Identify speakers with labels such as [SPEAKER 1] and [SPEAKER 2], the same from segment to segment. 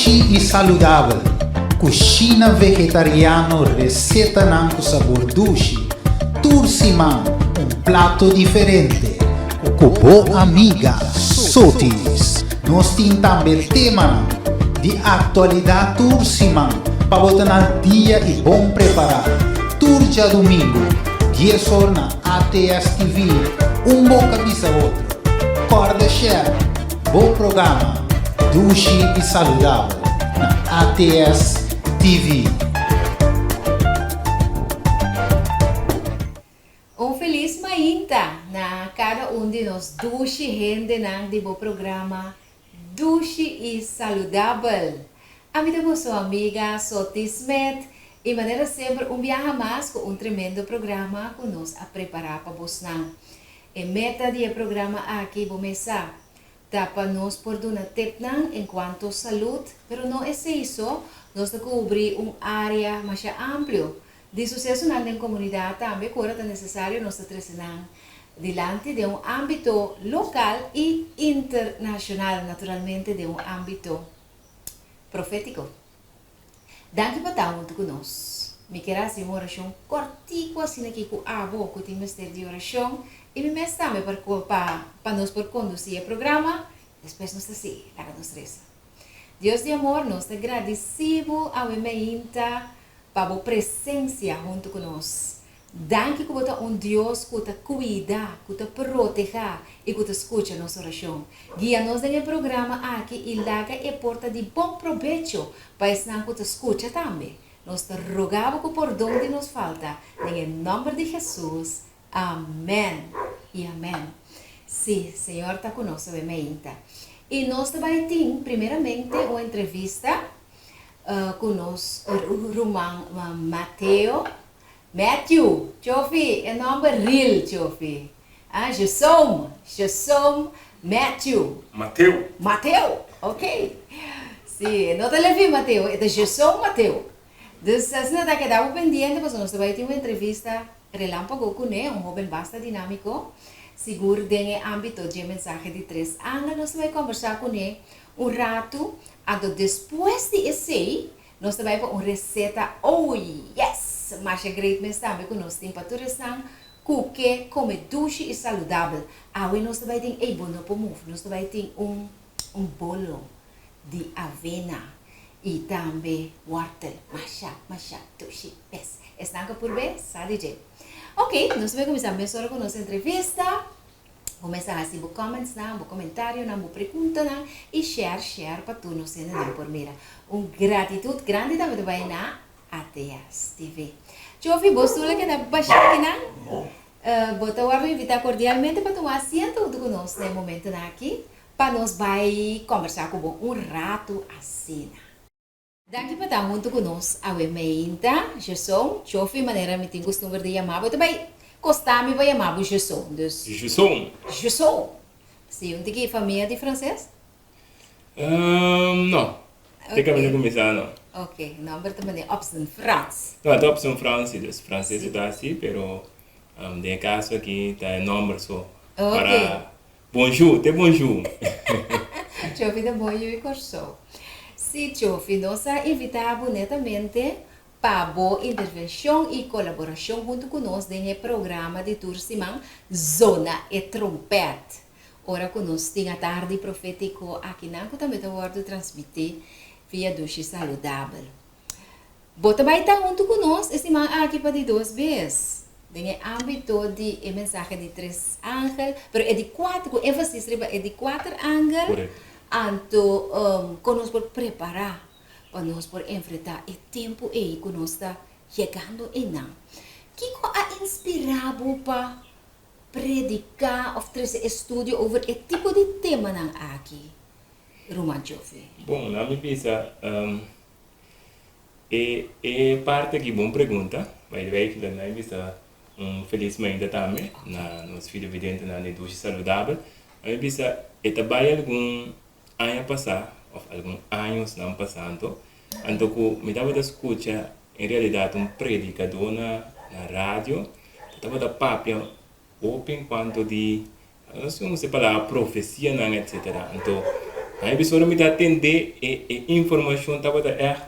[SPEAKER 1] Dushi e saudável. Cucina vegetariano, receita não com sabor dushi. Tursiman, prato diferente. Com boa amiga, Sotis. Nós temos também tema de atualidade Tursiman, para botar no dia e bom preparar. Turja domingo, 10 horas na ATS TV, bom cabeça outro. Corda share, bom programa, Dushi e saudável, na ATS TV.
[SPEAKER 2] Feliz mainta na cada de nós Dushi rende nang de bom programa Dushi e saudável. A minha sua amiga Sotis Met e maneira sempre viaja mais com tremendo programa que nós a preparar para vos não. E meta do programa aqui começar dá para nós por dar tip enquanto saúde, pero não é isso, nós cobrir área mais ampla de sucesso na comunidade também, agora é necessário nós trazer diante de âmbito local e internacional, naturalmente de âmbito profético. Danke por estar junto conosco. Me quero fazer uma oração cortica, assim aqui com a avó, que tem mistério de oração, e me mesmo também para nós por conduzir o programa, depois nós assim, para nós três. Deus de amor, nós te agradecemos a minha para a presença junto conosco. Danke que você é Deus que te cuida, que te protege e que te escuta nossa oração. Guia-nos no programa aqui e larga e porta de bom proveito para ensinar que te escuta também. Nós te rogamos que por onde nos falta, em nome de Jesus. Amém e amém. Sim, Senhor está conosco, bem-vinda. E nós também temos, primeiramente, uma entrevista com nós, o Matthew, Chofi, é nome real, Chofi. Je somos Matthew. Matthew, ok. Sim, não te levi, Matthew, é je somos Matthew. Então, se não está quedado pendente, nós também temos uma entrevista relâmpago com ele, jovem bastante dinâmico, seguro em âmbito de mensagem de 3 anos, nós vamos conversar com ele rato, depois de esse, nós vamos para uma receita, oh yes, mas é great, mas também que nós temos para todos que come dushi e saudável. Aí nós vamos ter bolo para move, nós vamos ter bolo de avena e também wortel, masha, dushi, yes. Estão por ver? Sabe, gente? Ok, nós vamos começar a com nossa entrevista. Começar a fazer comments, comentário, pergunta e share para tu nos entender por mira. Gratitude grande também vai na ATS TV. Chofi, você que está baixando aqui, bota o invitar cordialmente para tomar assento conosco nesse momento aqui, para nós vai conversar com rato assim. Daqui para estar junto conosco, a Wemeinta, Gesson, Chofi, maneira me tem costume de chamar, mas também costume vai chamar o Gesson. Gesson. Sim, onde que é família de francês?
[SPEAKER 3] Não. Tem que começar, não.
[SPEAKER 2] Ok, não, mas também é opção France.
[SPEAKER 3] Não, é opção francês, francês está assim, mas tem caso aqui, tá nome só. Para bonjour, te bonjour.
[SPEAKER 2] Chofi de bonjour e corso. Sim, Chofi, nós invitamos netamente para boa intervenção e colaboração junto conosco no programa de Tursiman Zona e Trompete. Ora conosco tem a tarde profético aqui na que também está transmitir via Dushi Saudável. Bota vai estar junto conosco esse man aqui para de 2 vezes. No âmbito de mensagem de 3 ângeles, mas é de 4, com ênfase é de 4 ângeles. Então, conosco por preparar para nós por enfrentar o tempo aí que nós está chegando e não. Que a inspirado para predicar ou fazer estudo sobre o tipo de tema não aqui, Roman Chofi?
[SPEAKER 3] Bom, na minha vista, é parte que boa pergunta, mas vai que na minha vista felizmente também na nos filhos videntes na indústria saudável, a minha vista é trabalhar com ano passado, ou alguns anos não passando, então me dava de escuta em realidade predicador na rádio, estava da papel open quanto de não sei se falar profecia etc. Então Aí bisa me dá atender e informação tava da echt.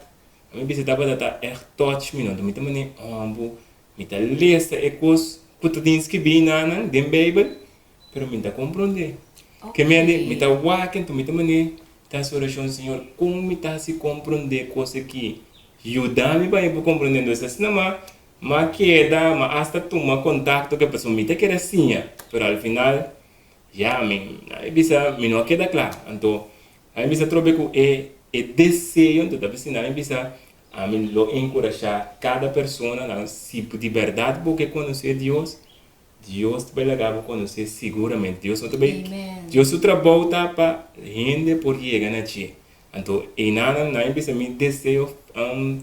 [SPEAKER 3] Aí bisa tava da echt touch me não, me também ambo, me tá lesta e cos putadins que bem na dem Bible, pero me dá compreender. Que me tá walking, tu me também tá oração Senhor, como me tá se compreender coisa que ajuda-me para eu compreendendo essa cinema, mas queda, mas hasta tomar contato que a pessoa me tá querendo assim, pero al final já aí bisa me não queda claro, então aí bisa trobe com e desejo, então tá pensando aí bisa a mim lo encorajar cada pessoa na tipo de verdade porque conhecer Deus vai levar a conhecer seguramente. Deus não também. Deus o trabalho tá para rende por chegar na ti. Então, e nada não bisa me desejo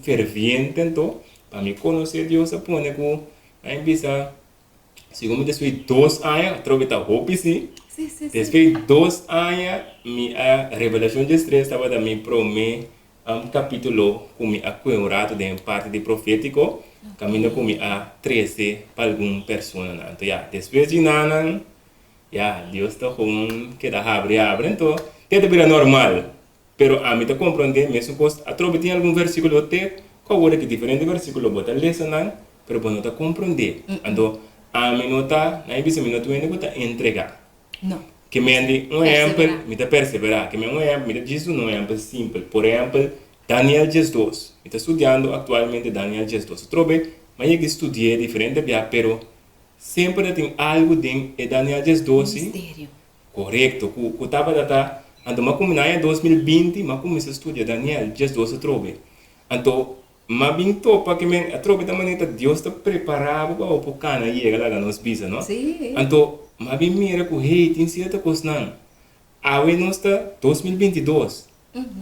[SPEAKER 3] ferviente então para me conhecer Deus a pôr com aí bisa segundo desde 2 anos trobe tá hope sim. Después 2 años, mi revelación de estrés estaba también pro mi capítulo con mi acuerdo de parte de profético, camino con mi a 13 para alguna persona. Entonces, ya, después de nada, ya, Dios está con que da abre, entonces, te vira normal. Pero a mí te comprende, mesmo que a trobe tem algum versículo te, que que diferente versículo bota lecionar, pero bueno, te comprende. Então, a mim não tá, na bisa minuto ainda bota entregar.
[SPEAKER 2] No.
[SPEAKER 3] Que me ande um exemplo, me dá perseverar. Que me um exemplo, me dá disso um exemplo simples. Por exemplo, Daniel 10:2. Me está estudando atualmente Daniel 10:2. Trobe, mas eu estudei diferente via, pero sempre tem algo dentro de Daniel 10:12.
[SPEAKER 2] Mistério.
[SPEAKER 3] Correto. Que estava data, então mas como em 2020, mas comecei a estudar Daniel 10:12 trobe. Então, mas bem topa que me trobe da maneira Deus está preparado para o cana e chegar lá nos bisa, não?
[SPEAKER 2] Sim.
[SPEAKER 3] Então mas bem mira que hey, tem certa coisa não. Agora nós está 2022.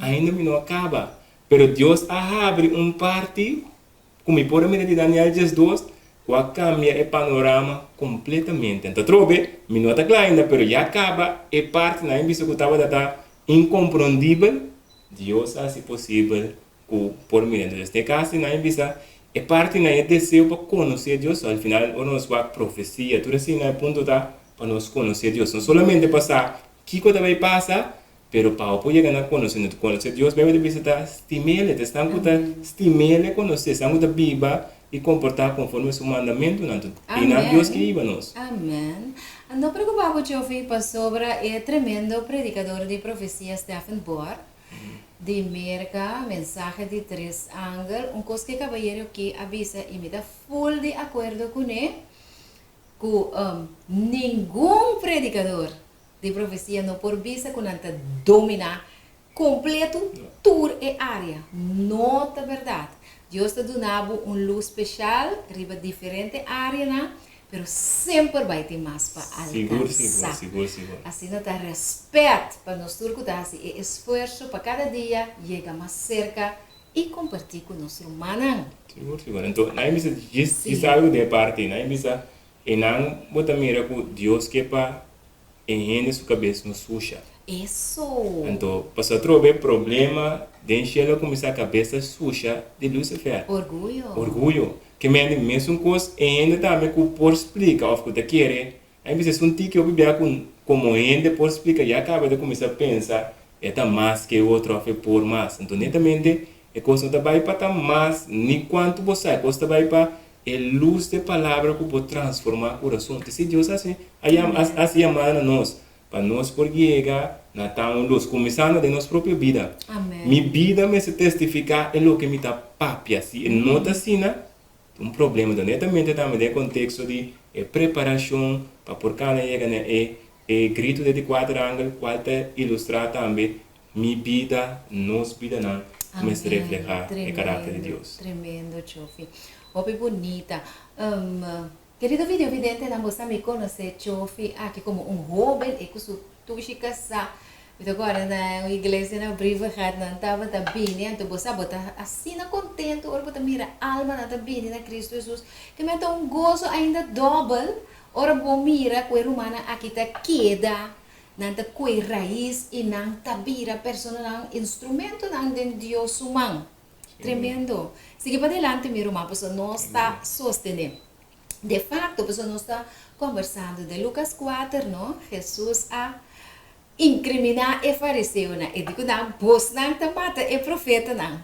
[SPEAKER 3] Ainda não acaba. Pero Deus abre parte, como por meio de Daniel 10:2, que cambia o panorama completamente. Então, trobe, não está claro ainda, pero já acaba e parte na emissão que estava incompreendível. Deus faz possível por meio de este caso na emissão. E parte na desejo para conhecer Deus. Al final, nós vai profecia, tudo assim, na ponto da para nós conhecer Deus. Não somente passar o que vai passar, pero para poder ganhar conhecer Deus, vai visitar estimele, estão que estimele conhecer, estão que viva e comportar conforme seu mandamento, e na Deus que iba nós.
[SPEAKER 2] Amém. Não preocupado, Jofi, para sobre o tremendo predicador de profecia Stephen Bohr, de Merca, mensagem de 3 ângulos, coisa que caballero que avisa e me dá full de acordo com ele, que nenhum predicador de profecia não por vista com anta dominar completo toda a área. Nota verdade. Deus te donava luz especial, riba diferente área, pero sempre vai ter mais para alcançar.
[SPEAKER 3] Seguro.
[SPEAKER 2] Assim não está respeito para nós turcos, e esforço para cada dia chegar mais cerca e compartilhar com nosso irmão.
[SPEAKER 3] Seguro. Então, na emissão diz algo de parte, na emissão e não bota mira que Deus que para encher sua cabeça no suja.
[SPEAKER 2] Isso.
[SPEAKER 3] Então, para trocar problema, deixa começar a cabeça suja de Lucifer. Orgulho. Que mesmo coisa ainda também que por explicar ou que quer, aí você um tique eu bebia como ainda por explicar e acaba de começar a pensar é mais que o outro a por mais. Então, netamente é coisa não vai para mais nem quanto você coisa vai para a luz de palavra que pode transformar o coração. Se Deus assim, aí assim amar nós para nós por chegar na tal luz começando de nossa própria vida.
[SPEAKER 2] Amém.
[SPEAKER 3] Minha vida me se testificar é o que me dá papia assim, não tá assim, né? Problema netamente também no contexto de preparação para por cada chega e grito de 4 ângulos qual te ilustrar também minha vida, nossa vida não começa a refletir o caráter de Deus.
[SPEAKER 2] Tremendo, Chofi. Ope bonita. Querido vídeo evidente na moça me conhece Chofi aqui como jovem e com sua tuxica sa. Então agora na igreja na briva hat não estava tá bem, então você bota assim na contento, ora bota mira alma na tá bem na Cristo Jesus, que me dá gozo ainda double, ora bom mira que romana aqui tá queda, não tá coi raiz e não tá vira persona instrumento não de Deus humano. Tremendo. Sigue para adelante, meu irmão, pessoa não está sustentando. De fato, pessoa não está conversando de Lucas 4, não? Jesus incriminar e fariseu na e digo na bos nang tamata e profeta nang.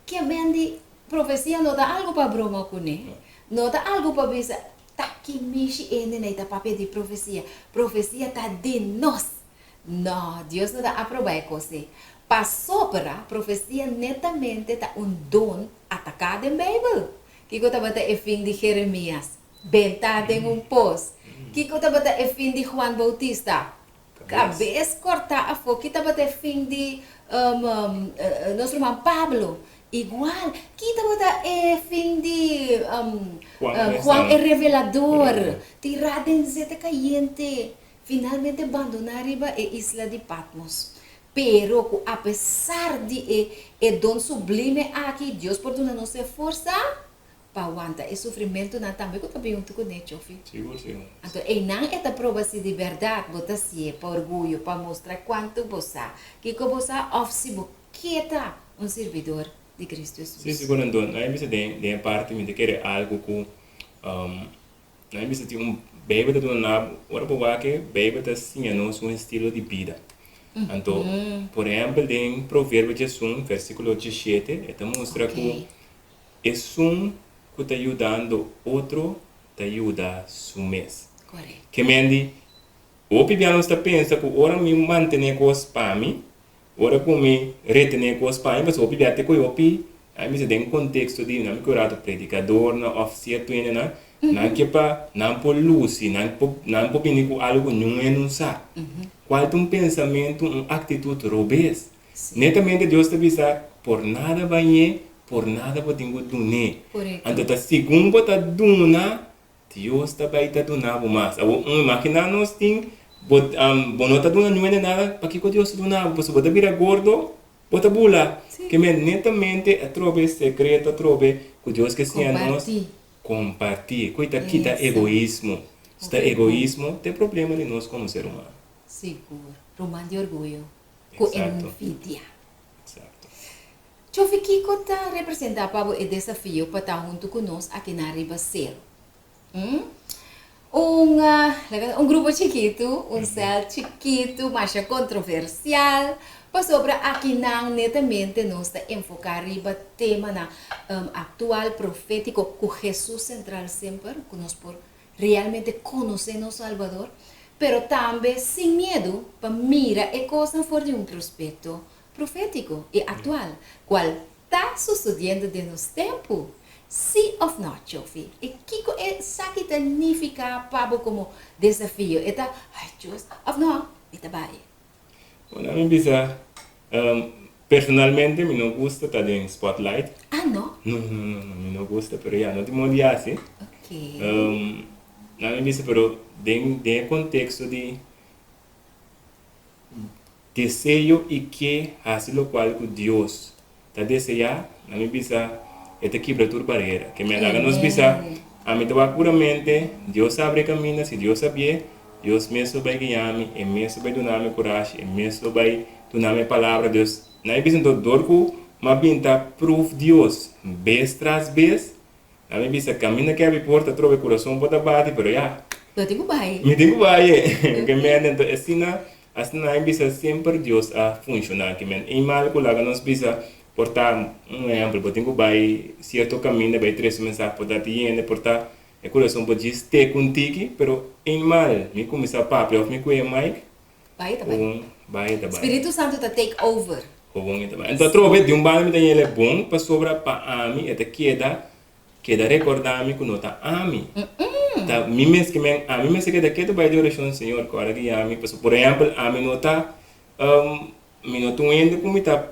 [SPEAKER 2] Que mendi profecia não dá algo para broma com ele, não dá algo para bisa tá que mexe ene na ita papel de profecia tá de nós. Não, Deus não dá aprovar você. Passou para profecia netamente tá dom atacado em Bíblia. Que eu estava é fim de Jeremias, bentado em post. Que eu estava é fim de Juan Bautista, cabeça cortada a fogo. Que estava é fim de nosso irmão Pablo. Igual, que estava é fim de Juan el Revelador, tirado em zeta caliente, finalmente abandonar a isla de Patmos. Pero, apesar de don sublime aqui, Deus perdona nossa força, para aguentar o sofrimento na também que também junto com ele, Chofi.
[SPEAKER 3] Seguro.
[SPEAKER 2] Então, não é prova-se de verdade, botar se para orgulho, para mostrar quanto você, que você oferece, quieta, servidor de Cristo Jesus.
[SPEAKER 3] Sim, seguro, então, não bisa de parte me querer algo que não bisa de bebê da na ora para que bebê da sim nosso estilo de vida. Então, por exemplo, em Provérbios 1, versículo 17, está mostra que é que está ajudando outro, está ajudando su mês.
[SPEAKER 2] Correto.
[SPEAKER 3] Que mendi, o piano está pensa que ora me manter com os pami, ora com me retener com os pami, mas o piano te coiopi, aí me se tem contexto de não me curado predicador, na oficina tuine na, não que pa, não por luz, não por pinir com algo não é não sabe. Qual é um pensamento, atitude robês. Netamente Deus te avisa por nada vai por nada vai ter dune. Então tá segundo tá duna, Deus tá vai tá duna mais. Imagina nós tem não tá duna não é nada, para que Deus duna, você bota vira gordo, bota bula. Que netamente a trove secreto, a trove que Deus que sim nós compartilhar. Coita quita egoísmo. Está egoísmo tem problema de nós como ser humano.
[SPEAKER 2] Seguro. Romano de orgulho. Com envidia.
[SPEAKER 3] Exato.
[SPEAKER 2] Eu fiquei que está representando para o desafio para estar junto conosco aqui na Riba Zero. Grupo chiquito, céu chiquito, mas controversial, mas sobre aqui não netamente nós enfocar riba tema na atual profético com Jesus central sempre, que nós por realmente conhecer nosso Salvador, pero também sem medo para mirar e coisas fora de prospecto profético e atual, qual está sucedendo de nos tempo. Sim ou não, Chofi? E que é que significa para como desafio? É tá, ai, Deus, ou não? É tá bem.
[SPEAKER 3] Bueno, a mim bisa, personalmente, me não gusta estar em spotlight.
[SPEAKER 2] Ah, não?
[SPEAKER 3] Não, me não gusta, pero já, não te modia assim.
[SPEAKER 2] Ok.
[SPEAKER 3] A mim bisa, pero de contexto de desejo e que assim o qual que Deus está desejando, a mim bisa, é quebrar toda barreira. Que me haga nos bisa, a mim estava puramente, Deus abre caminho, se Deus sabia, Deus mesmo vai guiar-me, e mesmo vai dar-me coragem, e mesmo vai dar-me palavra, Deus. Não é bisa, então, dorco, mas pinta proof Deus, vez tras vez, a mim bisa, caminho que abre porta, trove coração, pode bater, pero já.
[SPEAKER 2] Eu digo bem.
[SPEAKER 3] Me digo bem, que me então, assim não é bisa, sempre Deus a funcionar, que me, em mal, que lá, nós bisa, portar exemplo, eu tenho que certo caminho, vai três mensagens, portar tiende, portar o coração pode estar contigo, pero em mal, me começar a papo, eu me conheço mais,
[SPEAKER 2] Vai, tá bem.
[SPEAKER 3] vai, tá bem.
[SPEAKER 2] Espírito Santo tá take over.
[SPEAKER 3] Bom, tá bem. Então, trove de balme daí ele é bom, para sobra para mim, até queda recordar-me que não tá a mim. Tá, mim mesmo que a mim mesmo que daqui vai de oração, Senhor, agora que a mim, por exemplo, a mim não tá, me não tô indo como tá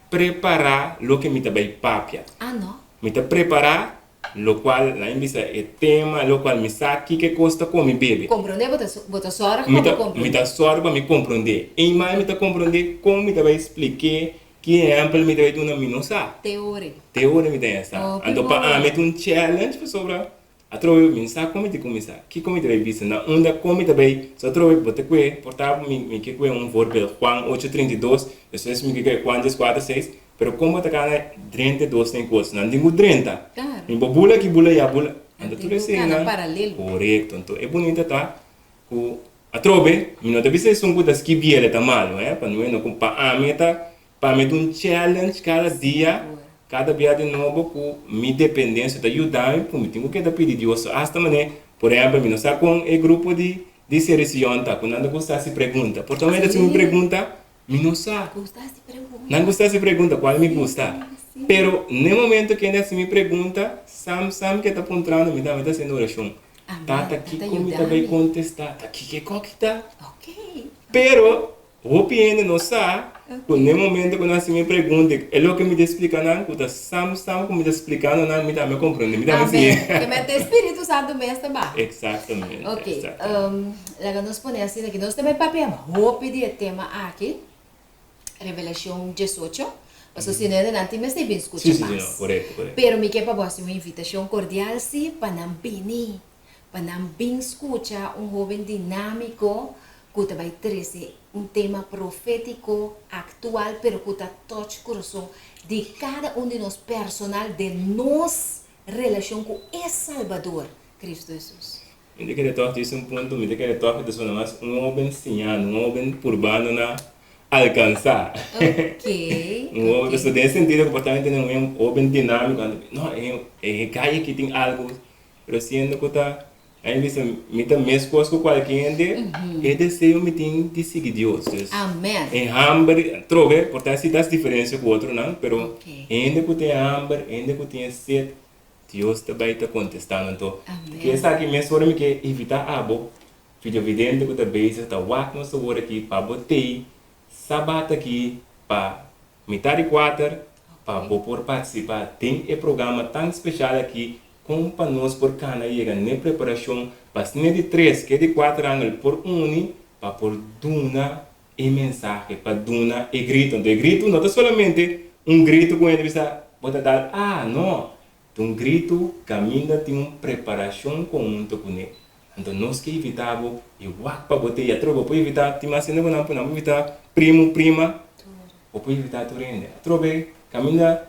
[SPEAKER 3] preparar lo que me também papia.
[SPEAKER 2] Ah, não?
[SPEAKER 3] Me tá preparar lo qual lá em bisa é tema, lo qual me sabe que custa como bebe.
[SPEAKER 2] Compreender, bota sora como compreender.
[SPEAKER 3] Me tá só para me compreender. Em mais me tá compreender como me também explicar que exemplo me também uma minosa. Teoria me tem essa. Então para mim é challenge para sobra. A trove me sabe como te começar. Que como te vai bisa na onda como também. Só trove botar que portar me que verbal Juan 8:32. Isso é me que Juan 4:6. Pero como tá kana 32 tem coisas. Não digo 30.
[SPEAKER 2] Claro.
[SPEAKER 3] Me bula que bula ya bula. Anda tudo assim,
[SPEAKER 2] né? Paralelo.
[SPEAKER 3] Correto. Então é bonito tá. Atrobe, mi não deve ser um coisa que biela tá mal, para não é não para a meta, para me um challenge cada dia, cada dia de novo com minha dependência de ajudar, por mim tenho que dar pedir Deus, hasta mané, por exemplo, mi não sabe com o grupo de seleção tá, quando anda gostar se pergunta, portanto, se me pergunta, mi não sabe. Não gosta se pergunta qual me gusta. Pero no momento que ainda se me pergunta, sam que está apontando, me está sendo oração. Tata aqui como me vai contestar, tá aqui que está.
[SPEAKER 2] Ok.
[SPEAKER 3] Pero o pieno não sabe, no momento que nós me pergunta, é o que me explica não, que sam como me explicando não me dá me compreende, me dá me
[SPEAKER 2] Amém. Que mete Espírito Santo mesmo também.
[SPEAKER 3] Exatamente.
[SPEAKER 2] Ok. Lá nós ponemos assim aqui, nós também papel, vou pedir o tema aqui. Revelação 18. Mas se não é nanti me está bem escutar
[SPEAKER 3] Sim,
[SPEAKER 2] mais.
[SPEAKER 3] sim, correto.
[SPEAKER 2] Pero me quer para você uma invitação cordial sim para não bini, para não bem escutar jovem dinâmico que vai trazer tema profético atual, pero que touch coração de cada de nós personal de nós relação com esse Salvador, Cristo Jesus.
[SPEAKER 3] Me quer tocar isso ponto, me quer tocar de sonar jovem ensinando, jovem urbano na alcançar.
[SPEAKER 2] Ok.
[SPEAKER 3] Uma pessoa tem sentido comportamento não é um jovem dinâmico, não é caia que tem algo, mas sendo que tá aí me tá mesmo coisa com qualquer é desejo me tem de seguir Deus.
[SPEAKER 2] Amém.
[SPEAKER 3] É hambre, trove, portanto se dá diferença com o outro não, pero
[SPEAKER 2] Ok.
[SPEAKER 3] ainda que tem hambre, ainda que tem sede, Deus também está contestando então.
[SPEAKER 2] Amém.
[SPEAKER 3] Que essa aqui mesmo para me que evitar abo, filho evidente que também está wak no sabor aqui para botei Sabat aqui para metade 4 para por participar tem um programa tão especial aqui como para nós por cana chega na preparação para nem de 3 que de 4 anos por para por duna e mensagem para duna e grito não é somente grito com ele bisa pode dar não um grito caminha tem uma preparação conjunto com ele. Então nós que evitamos e wak para botar e trovo para evitar tem mais ainda não podemos evitar prima ou para evitar tudo ainda trovo caminha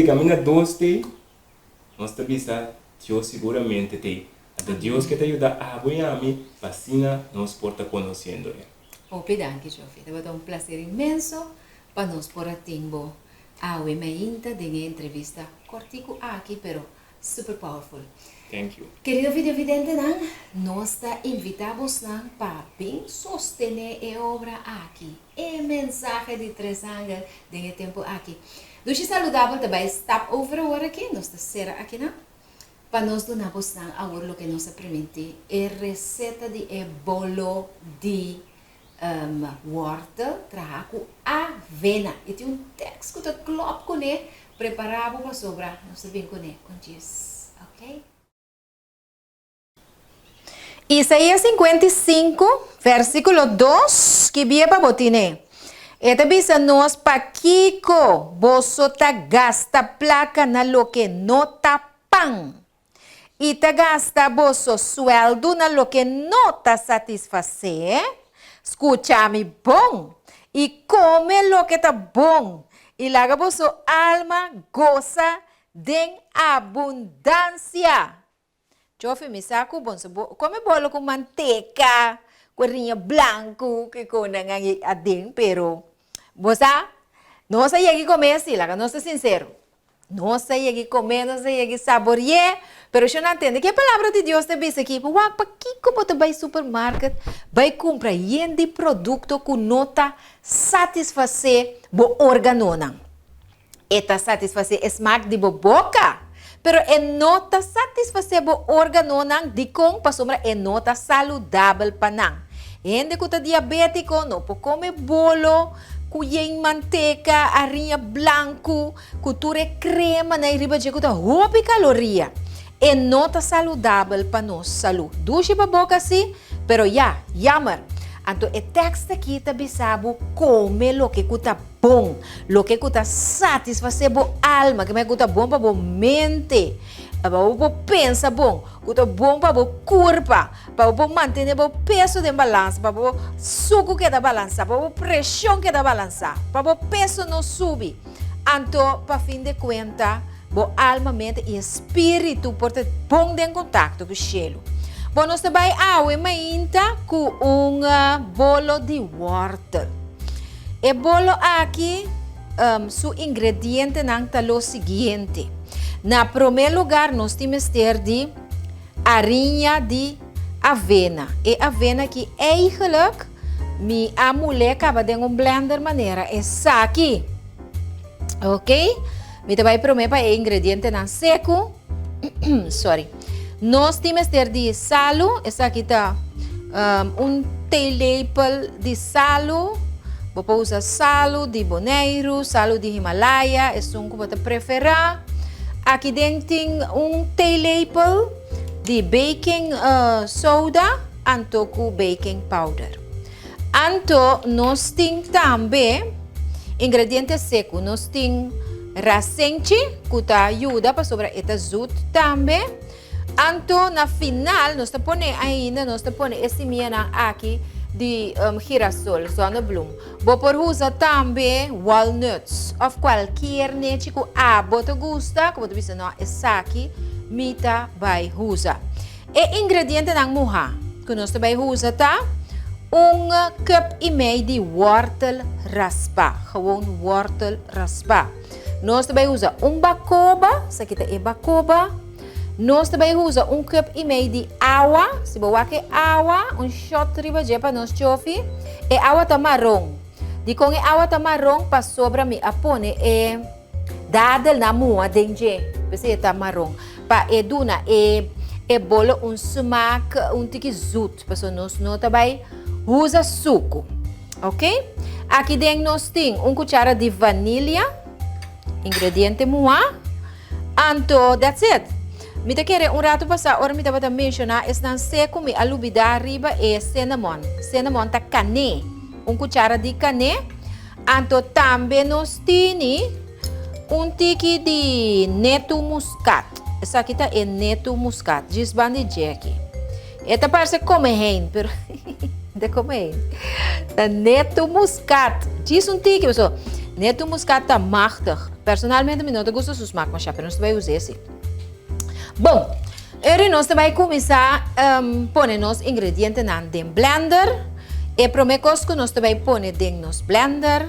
[SPEAKER 3] caminha 2 te nós também Deus seguramente tem então Deus que te ajuda a apoiar-me vacina nós porta conhecendo ele.
[SPEAKER 2] Obrigado, Jofi. É um prazer imenso para nós por tempo a ainda de entrevista cortico aqui, pero super powerful.
[SPEAKER 3] Thank you.
[SPEAKER 2] Querido video vidente, nós invitamos para bem sostener a obra aqui. E mensagem de 3 anos de tempo aqui. Dushi saludável também stop over agora aqui, nós será aqui não? Para nós donamos agora o que nos permite é receita de bolo de horta, trago avena. E tem texto que klopt com ele, preparado para sobrar, nós bem com ele, com Jesus, ok? Isaías 55, versículo 2, que viene para botine. Esta bisa nos pa kiko, boso ta gasta placa na lo que no tapan. E ta gasta boso sueldo na lo que no ta satisface. Escucha-me bom e come lo que tá bom. E laga boso alma goza de abundância. Jofi mi saco bom come bolo com manteca, corinha branco que com nangangi ading pero bosa não sei aqui comer assim, lá não sei sincero. Não sei aqui comer, não sei aqui saborear, pero eu não entendo que a palavra de Deus te diz aqui, para que como tu vai supermercado, vai comprar de produto que nota satisfazer bo organona. Eta satisfazer smaak de bo boca. Pero é nota satisfazer o órgão de com para sombra é nota saudável para não. Ende que está diabético não pode comer bolo, cuyen manteca, arinha branco, cultura crema na riba de que está roupa caloria. É nota saudável para nossa saúde. Duche para boca assim, pero jammer. Então, o texto aqui está bisabo come lo que está bom, lo que está satisfazer a alma, que está bom para a mente, para o pensa bom, que está bom para o corpo, para manter o peso de balança, para o suco que dá balança, para a pressão que dá balança, para o peso não subir. Então, para fim de conta, a alma, mente e espírito porta bom em contato com o cielo. Bom, nós também mainta com bolo de wortel. E bolo aqui, su ingrediente não tá o seguinte. Na primeiro lugar, nós temos que ter de farinha de avena. E avena que eigenlijk, a mulher acaba de blender maneira, é aqui. Ok? Me também promete para ingrediente não seco. Sorry. Nós temos que ter de salo. Essa aqui está telepel de salo. Você usa salo de boneiro, salo de Himalaya. É um que você preferir. Aqui dentro tem telepel de baking soda anto com baking powder. Anto nós temos também ingrediente seco. Nós temos rasenchi, que ajuda para sobre esta zut também. Anto na final nós põe ainda esse minha aqui de girassol, zonnebloem. Você usa também walnuts ou qualquer nete que você gosta, como você não essa aqui, mita vai usar. E ingrediente na moha que nós também usa tá cup e meio de wortel raspa, gewoon wortel raspa. Nós também usa bacoba, essa aqui é bacoba. Nós também usa cup e meio de água, se você quer água, shot riba de para nós chofi, e água tá marrom. De com água tá marrom para sobra me apone e dadel na mua denje, você tá marrom. Para eduna e bolo smaak tiki zoet, para nós não também usa suco, ok? Aqui dentro nós temos cuchara de vanilha, ingrediente mua, anto that's it. Me te quer rato passar, ora me te vou mencionar, não seco me alubida arriba e cinnamon. Cinnamon tá cane, cuchara de cane. Anto também nós temos tiki de neto muscat. Essa aqui tá é neto muscat, gisbandi jeki. Esta parece come hein, pero de come hein. Tá neto muscat. Diz tiki, pessoal. Neto muscat tá machtig. Personalmente me não gosto do smaak, mas já não vai usar esse. Bom, agora nós vamos começar a pôr os ingredientes no blender. E primeira coisa que nós vamos pôr no blender.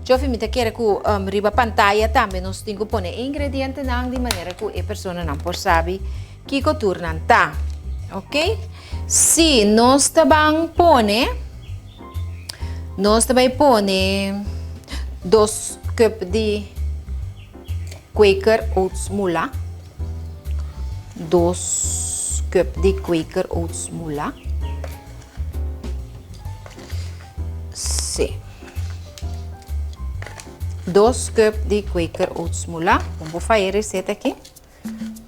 [SPEAKER 2] Eu vou querer que riba pantalla também nós temos que pôr ingredientes de maneira que a pessoa não pode saber que turno está. Ok? Se nós vamos pôr 2 cups de Quaker Oats mula. 2 cups de Quaker Oats mula. Sim. 2 cups de Quaker Oats mula. Vamos fazer a receita aqui.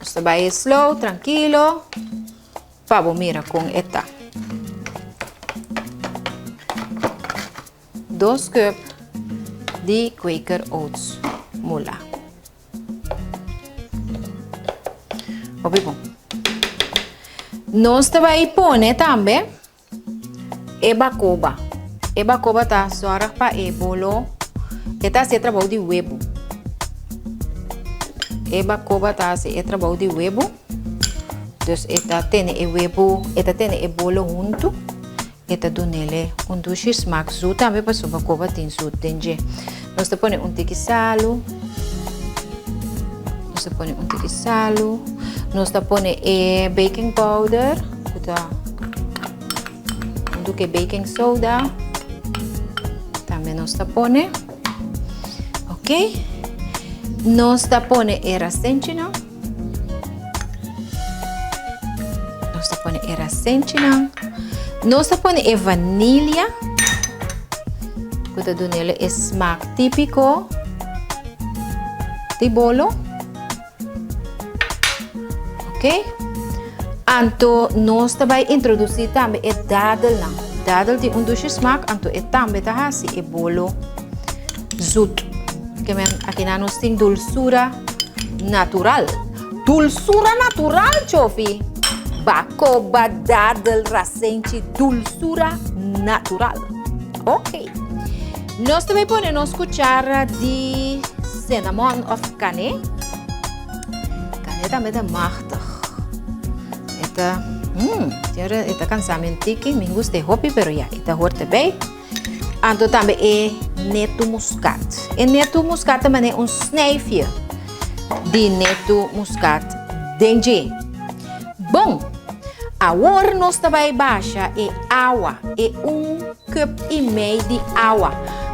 [SPEAKER 2] Você vai slow, tranquilo. Vamos mirar com esta. 2 cups de Quaker Oats mula. Ok, bom. Nós vamos pôr também bacoba. Bacoba tá só para bolo. Esta se trabalha de huevo. Bacoba tá se trabalha de huevo. Dus esta tem huevo, esta tem bolo junto. Esta do nele dushi smaak zo também para sua bacoba tem zo denje. Nós põe tiki salo. Nós põe tiki salo. Nós põe baking powder, do que baking soda, também nós põe, ok? Nós põe rasenchina, nós põe rasenchina, nós põe vanilha, que do nele é smaak típico de bolo. Ok? Anto nós também introduzir também dadel não. Dadel de dushi smaak, anto também tá assim bolo zoet. Que aqui nós tem dulçura natural. Dulçura natural, chofi. Bacoba, dadel, rasenchi, dulçura natural. Ok. Nós também ponemos cuchara de cinnamon of cane. Cane também é machtig. Tira ita cansamento tiki, me gusta hopi, pero ya, ita horte bem. Anto também é neto muscat. E neto muscat também é sneifje de neto muscat dengue. Bom, agora nós também baixa é água, é 1,5 cup de água.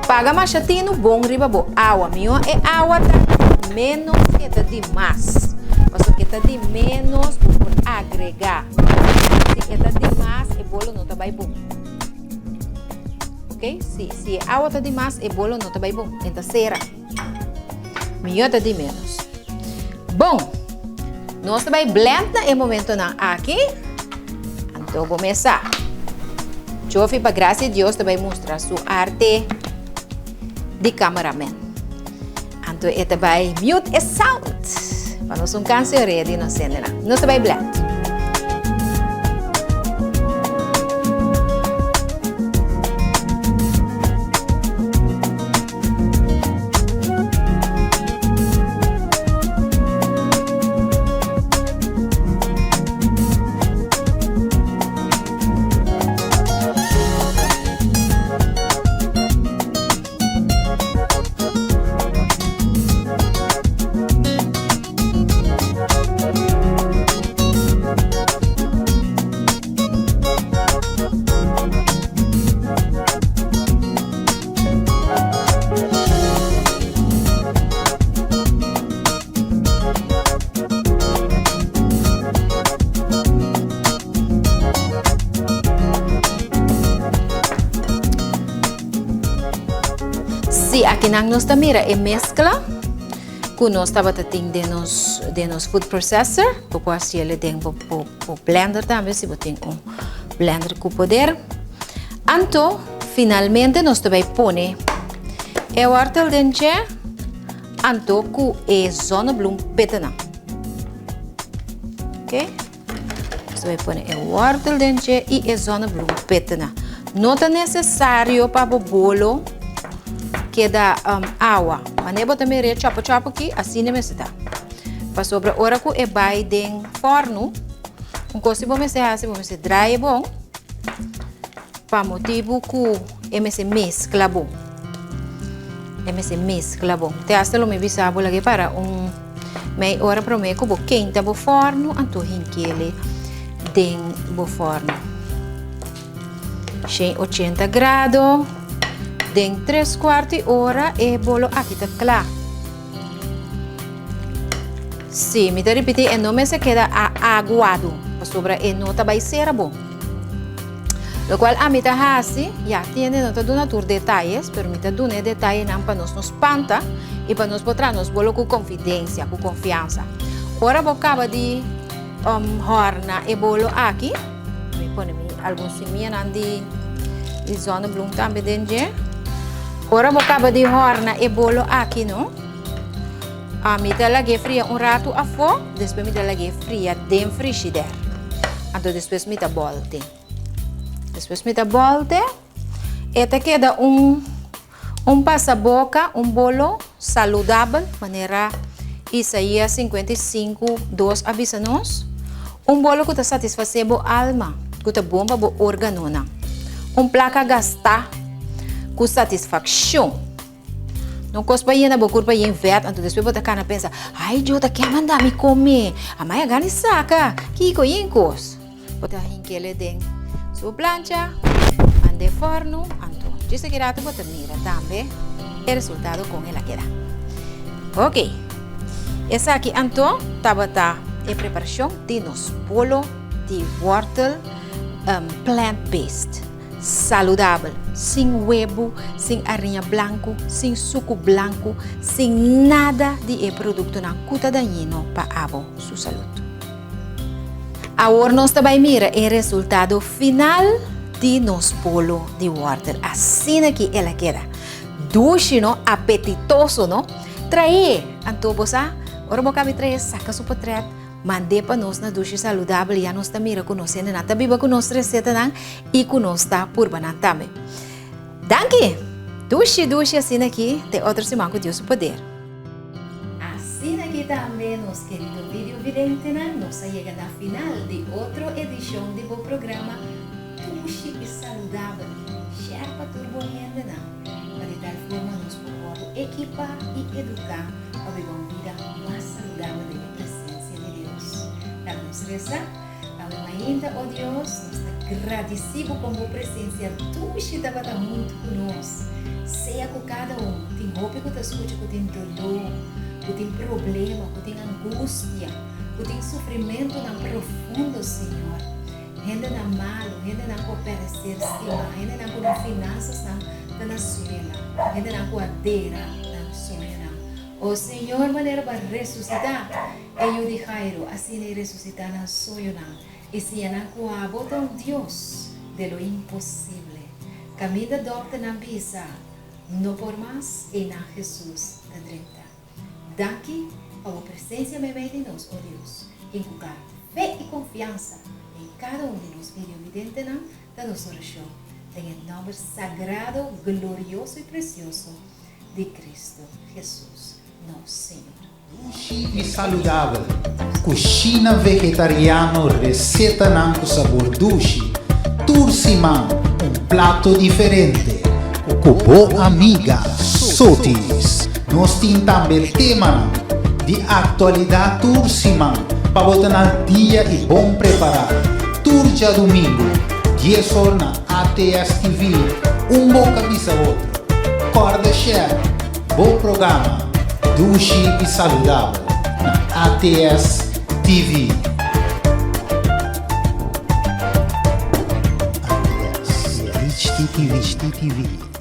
[SPEAKER 2] Paga mais chatino bom riba bo água, melhor é água tá menos que tá demais. Mas que tá de menos por agregar. Se tá demais, é bolo não tá bem bom. Ok? Se a água tá demais, é bolo não tá bem bom. Então será. Melhor tá de menos. Bom, nós também blend no momento na aqui. Então vou começar. Jofi, para graça de Deus, também mostrar sua arte de cameraman. Então é também mute e sound. Para nós canção ready na cena. Nós também blend. Si aqui nang nos mira é mescla que nós estava tendo de nos food processor, porque se ele tem o blender também, se tem blender com poder. Então, finalmente nós também põe o hortel dente, então com a zona bloom petana. Ok? Nós também põe o hortel dente e a zona bloom petana. Não é necessário para o bolo que dá água. Mas nem botar mere chopo aqui, assim não está. Para sobre a hora que é vai dentro forno, se você assim, você dry bom, para motivo que é mescla bom. É mescla bom. Te hasta lo me bisabo lagi para meia hora para me que bo quente bo forno, anto hinquele dentro bo forno. 180 graus. Dentro 3/4 ora e bolo aqui tá claro. Sim, me te repetir, e não me se queda aguado, sobre e não tá vai ser bom. Lo qual a mim tá assim, já tiene nota do natur detalhes, pero me tá dando detalhe não para nos espanta e para nos botar nos bolo com confidência, com confiança. Ora bocava de horna e bolo aqui, me põe alguns semia de zona bloom também dentro. Ora bocava de horna e bolo aqui, não? A mim tá lagi fria rato a fogo, depois me tá lagi fria dentro frigideira. Então depois me tá bolte. E te queda passa-boca, bolo saudável, maneira Isaías 55, 2 avisa-nos. Bolo que tá satisfazer a alma, que tá bom para o órgão. Placa gastar com satisfação. Não cospa ir na boca para ir vet, então depois botar cara pensa, ai Jota quer mandar me comer, a mãe agora saca, que coisa cos. Botar hinquele dentro, sua plancha, mande forno, então disse que rato botar mira também, o resultado com ela queda. Ok, essa aqui então estava a preparação de nos bolo de wortel plant-based. Saudável, sem huevo, sem arinha branco, sem suco branco, sem nada de produto na cuta dañino para a sua saúde. Agora nós também mira o resultado final de nosso bolo de water. Assim que ela queda. Doce, não? Apetitoso, não? Trae, então você, agora você trae, saca sua potret, mande para nós na ducha saudável e a nós também mira conhecendo na tabiba com nossa receita e com nós tá por banan também. Danke! Ducha assim aqui, tem outra semana com Deus o poder. Assim aqui também, nosso querido vídeo vidente, nos chega na final de outra edição do programa Dushi e Saludável. Sherpa Turbohende, para de tal forma nos podemos equipar e educar a viver uma vida mais saudável na presença de Deus. Vamos rezar. Ainda, ó Deus, nós estamos agradecidos com a presença Dushi da bata muito conosco. Seja com cada tem roupa que te escute, que tem dolor, que tem problema, que tem angústia, que tem sofrimento na profundo, Senhor. Gente na malo, gente na cooperecer, gente na com finanças na Venezuela, gente na coadeira na Venezuela. O Senhor, maneira para ressuscitar, eu de Jairo, assim ele ressuscitar na sonho, e se na coa botam Deus de lo impossível. Caminho docta na bisa, não por mais, e na Jesus da direita. Daqui, a presença me vem de nós, ó Deus, inculcar fé e confiança em cada de nós, vídeo vidente da nossa oração. Em nome sagrado, glorioso e precioso de Cristo Jesus, nosso Senhor.
[SPEAKER 1] Dushi e Saludável. Cucina vegetariano, receita com sabor dushi. Tursimão, prato diferente. Com boa amiga, Sotis. Nós temos também tema de atualidade Tursimão, para botar no dia e bom preparado. Turja domingo, 10 horas na ATS TV, bom cabeça outro. Corda share, bom programa, Dushi e Saludável, na ATS TV. ATS, HTTV.